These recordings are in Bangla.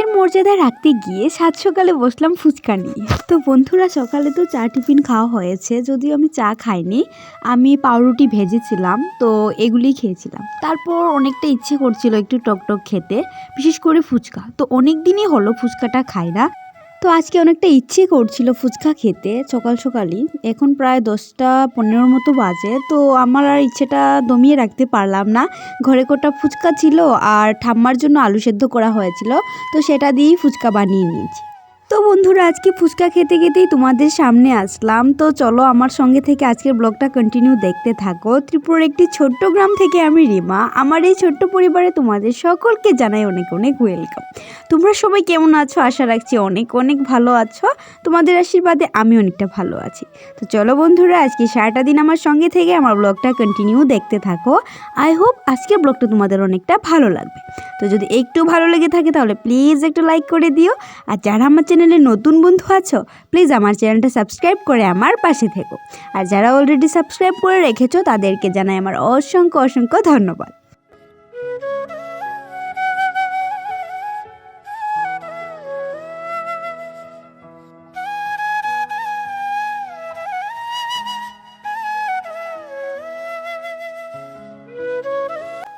মাছের মর্যাদা রাখতে গিয়ে সাত সকালে বসলাম ফুচকা নিয়ে। তো বন্ধুরা, সকালে তো চা টিফিন খাওয়া হয়েছে, যদিও আমি চা খাইনি, আমি পাউরুটি ভেজেছিলাম, তো এগুলি খেয়েছিলাম। তারপর অনেকটা ইচ্ছে করছিল একটু টকটক খেতে, বিশেষ করে ফুচকা। তো অনেক দিনই হলো ফুচকাটা খাই না, তো আজকে অনেকটা ইচ্ছে করছিল ফুচকা খেতে সকাল সকালই। এখন প্রায় 10টা 15 মতো বাজে, তো আমার আর ইচ্ছেটা দমিয়ে রাখতে পারলাম না। ঘরে কটা ফুচকা ছিল আর ঠাম্মার জন্য আলু সেদ্ধ করা হয়েছিল, তো সেটা দিয়েই ফুচকা বানিয়ে নিয়েছি। তো বন্ধুরা, আজকে ফুচকা খেতে খেতেই তোমাদের সামনে আসলাম। তো চলো আমার সঙ্গে থেকে আজকের ব্লগটা কন্টিনিউ দেখতে থাকো। ত্রিপুরার একটি ছোট্ট গ্রাম থেকে আমি রিমা। আমার এই ছোট্ট পরিবারে তোমাদের সকলকে জানাই অনেক অনেক ওয়েলকাম। তোমরা সবাই কেমন আছো? আশা রাখছি অনেক অনেক ভালো আছো। তোমাদের আশীর্বাদে আমি অনেকটা ভালো আছি। তো চলো বন্ধুরা, আজকে সারাটা দিন আমার সঙ্গে থেকে আমার ব্লগটা কন্টিনিউ দেখতে থাকো। আই হোপ আজকের ব্লগটা তোমাদের অনেকটা ভালো লাগবে। তো যদি একটু ভালো লেগে থাকে তাহলে প্লিজ একটু লাইক করে দিও। আর যারা আমার চ্যানেলে নতুন বন্ধু আছো, প্লিজ আমার চ্যানেলটা সাবস্ক্রাইব করে আমার পাশে থেকো। আর যারা অলরেডি সাবস্ক্রাইব করে রেখেছো তাদেরকে জানাই আমার অসংখ্য অসংখ্য ধন্যবাদ।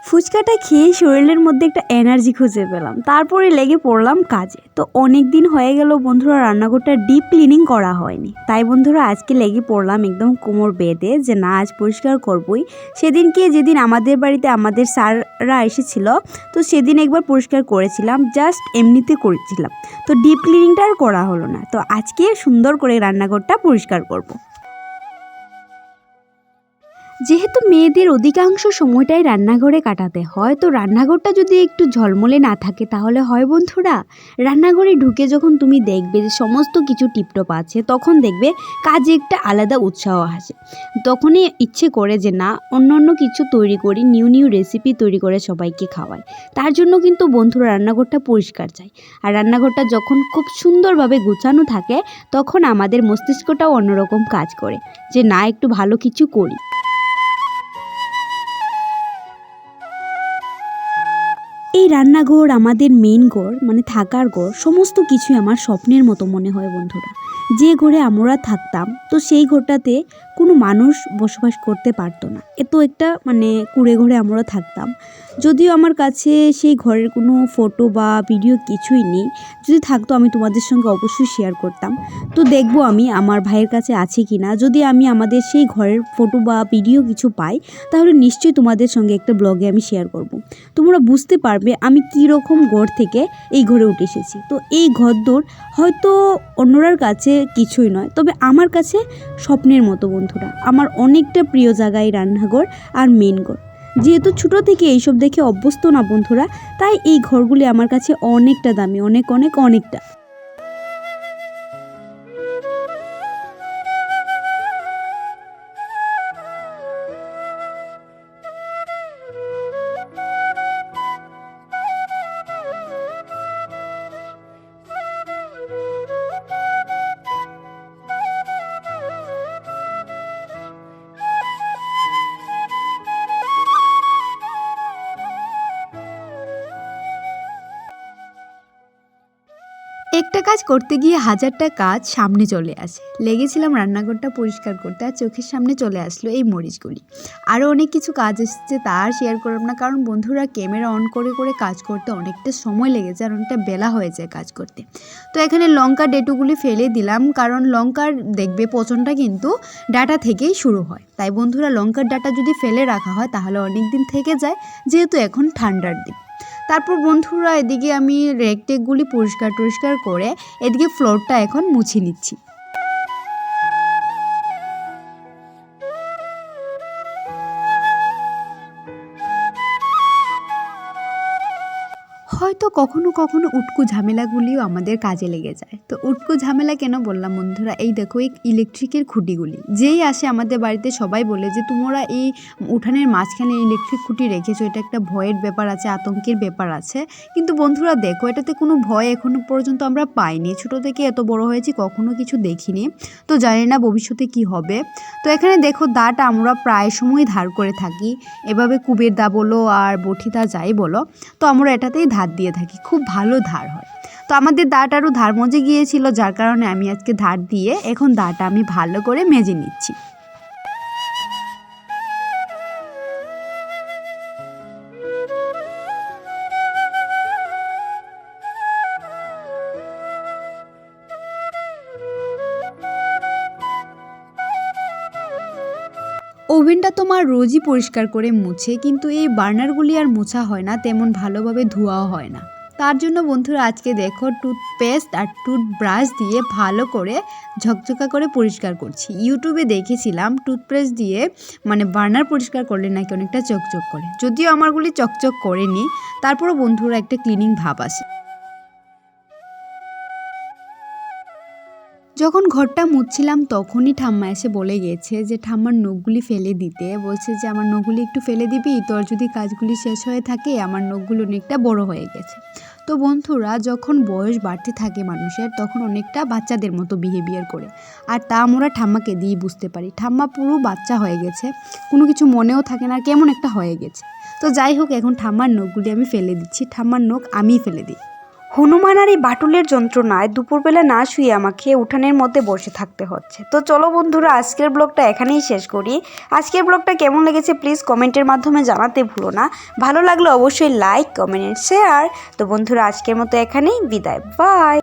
ফুচকাটা খেয়ে শরীরের মধ্যে একটা এনার্জি খুঁজে পেলাম, তারপরে লেগে পড়লাম কাজে। তো অনেক দিন হয়ে গেল বন্ধুরা রান্নাঘরটা ডিপ ক্লিনিং করা হয়নি, তাই বন্ধুরা আজকে লেগে পড়লাম একদম কোমর বেঁধে যে না, আজ পরিষ্কার করবই। যেদিন আমাদের বাড়িতে আমাদের স্যাররা এসেছিল, তো সেদিন একবার পরিষ্কার করেছিলাম, জাস্ট এমনিতে করেছিলাম। তো ডিপ ক্লিনিংটা আর করা হলো না। তো আজকে সুন্দর করে রান্নাঘরটা পরিষ্কার করব। যেহেতু মেয়েদের অধিকাংশ সময়টাই রান্নাঘরে কাটাতে হয়, তো রান্নাঘরটা যদি একটু ঝলমলে না থাকে তাহলে হয় বন্ধুরা? রান্নাঘরে ঢুকে যখন তুমি দেখবে যে সমস্ত কিছু টিপটপ আছে, তখন দেখবে কাজে একটা আলাদা উৎসাহ আসে। তখনই ইচ্ছে করে যে না, অন্য অন্য কিছু তৈরি করি, নিউ নিউ রেসিপি তৈরি করে সবাইকে খাওয়াই। তার জন্য কিন্তু বন্ধুরা রান্নাঘরটা পরিষ্কার চাই। আর রান্নাঘরটা যখন খুব সুন্দরভাবে গুছানো থাকে, তখন আমাদের মস্তিষ্কটাও অন্যরকম কাজ করে যে না, একটু ভালো কিছু করি। এই রান্নাঘর আমাদের মেইন ঘর, মানে থাকার ঘর, সমস্ত কিছুই আমার স্বপ্নের মতো মনে হয় বন্ধুরা। যে ঘরে আমরা থাকতাম, তো সেই ঘরটাতে কোনো মানুষ বসবাস করতে পারতো না, এত একটা মানে কুঁড়ে ঘরে আমরা থাকতাম। যদিও আমার কাছে সেই ঘরের কোনো ফটো বা ভিডিও কিছুই নেই, যদি থাকতো আমি তোমাদের সঙ্গে অবশ্যই শেয়ার করতাম। তো দেখবো আমি আমার ভাইয়ের কাছে আছে কি না। যদি আমি আমাদের সেই ঘরের ফটো বা ভিডিও কিছু পাই, তাহলে নিশ্চয়ই তোমাদের সঙ্গে একটা ব্লগে আমি শেয়ার করব। তোমরা বুঝতে পারবে আমি কী রকম ঘর থেকে এই ঘরে উঠে এসেছি। তো এই ঘরদোর হয়তো অন্যরার কাছে কিছুই নয়, তবে আমার কাছে স্বপ্নের মতো বন্ধুরা। আমার অনেকটা প্রিয় জায়গা এই রান্নাঘর আর মেন ঘর। যেহেতু ছোটো থেকে এইসব দেখে অভ্যস্ত না বন্ধুরা, তাই এই ঘরগুলি আমার কাছে অনেকটা দামি, অনেক অনেক অনেকটা। একটা কাজ করতে গিয়ে হাজারটা কাজ সামনে চলে আসে। লেগেছিলাম রান্নাঘরটা পরিষ্কার করতে, আর চোখের সামনে চলে আসলো এই মরিচগুলি। আরও অনেক কিছু কাজ এসেছে, তা আর শেয়ার করলাম না, কারণ বন্ধুরা ক্যামেরা অন করে করে কাজ করতে অনেকটা সময় লেগেছে আর অনেকটা বেলা হয়ে যায় কাজ করতে। তো এখানে লঙ্কা ডেটুগুলি ফেলে দিলাম, কারণ লঙ্কার দেখবে পচনটা কিন্তু ডাটা থেকেই শুরু হয়। তাই বন্ধুরা লঙ্কার ডাটা যদি ফেলে রাখা হয় তাহলে অনেক দিন থেকে যায়, যেহেতু এখন ঠান্ডার দিন। তারপর বন্ধুরা এদিকে আমি রেকটেকগুলি পরিষ্কার করে এদিকে ফ্লোরটা এখন মুছে নিচ্ছি। হয়তো কখনো কখনো উটকো ঝামেলাগুলিও আমাদের কাজে লেগে যায়। তো উটকো ঝামেলা কেন বললাম বন্ধুরা, এই দেখো এই ইলেকট্রিকের খুঁটিগুলি যেই আসে আমাদের বাড়িতে সবাই বলে যে তোমরা এই উঠানের মাঝখানে ইলেকট্রিক খুঁটি রেখেছো, এটা একটা ভয়ের ব্যাপার আছে, আতঙ্কের ব্যাপার আছে। কিন্তু বন্ধুরা দেখো, এটাতে কোনো ভয় এখনো পর্যন্ত আমরা পাইনি। ছোটো থেকে এত বড় হয়েছি, কখনো কিছু দেখিনি, তো জানি না ভবিষ্যতে কি হবে। তো এখানে দেখো দাটা আমরা প্রায় সময় ধার করে থাকি, এভাবে কুবের দা বলো আর বটি দা যাই বলো, তো আমরা এটাতেই ধার দিয়ে থাকি, খুব ভালো ধার হয়। তো আমাদের দাঁড়টা আরও ধার মজে গিয়েছিল, যার কারণে আমি আজকে ধার দিয়ে এখন দাঁড়টা আমি ভালো করে মেজে নিচ্ছি। ওভেনটা তোমার রোজই পরিষ্কার করে মুছে, কিন্তু এই বার্নারগুলি আর মোছা হয় না, তেমন ভালোভাবে ধোয়াও হয় না। তার জন্য বন্ধুরা আজকে দেখো টুথপেস্ট আর টুথব্রাশ দিয়ে ভালো করে ঝকঝকা করে পরিষ্কার করছি। ইউটিউবে দেখেছিলাম টুথপেস্ট দিয়ে মানে বার্নার পরিষ্কার করলে নাকি অনেকটা চকচক করে, যদিও আমারগুলি চকচক করেনি, তারপরও বন্ধুরা একটা ক্লিনিং ভাব আসে। যখন ঘরটা মুছছিলাম তখনই ঠাম্মা এসে বলে গেছে যে ঠাম্মার নখগুলি ফেলে দিতে, বলছে যে আমার নখগুলি একটু ফেলে দিবি, তোর যদি কাজগুলি শেষ হয়ে থাকে, আমার নখগুলো অনেকটা বড় হয়ে গেছে। তো বন্ধুরা যখন বয়স বাড়তে থাকে মানুষের, তখন অনেকটা বাচ্চাদের মতো বিহেভিয়ার করে, আর তা আমরা ঠাম্মাকে দিয়ে বুঝতে পারি। ঠাম্মা পুরো বাচ্চা হয়ে গেছে, কোনো কিছু মনেও থাকে না, কেমন একটা হয়ে গেছে। তো যাই হোক, এখন ঠাম্মার নখগুলি আমি ফেলে দিচ্ছি, ঠাম্মার নখ আমিই ফেলে দিই। হনুমান আর এই বাটুলের যন্ত্রণায় দুপুরবেলা না শুয়ে আমাকে উঠানের মধ্যে বসে থাকতে হচ্ছে। তো চলো বন্ধুরা, আজকের ব্লগটা এখানেই শেষ করি। আজকের ব্লগটা কেমন লেগেছে প্লিজ কমেন্টের মাধ্যমে জানাতে ভুলো না। ভালো লাগলে অবশ্যই লাইক, কমেন্ট, শেয়ার। তো বন্ধুরা আজকের মতো এখানেই বিদায়, বাই।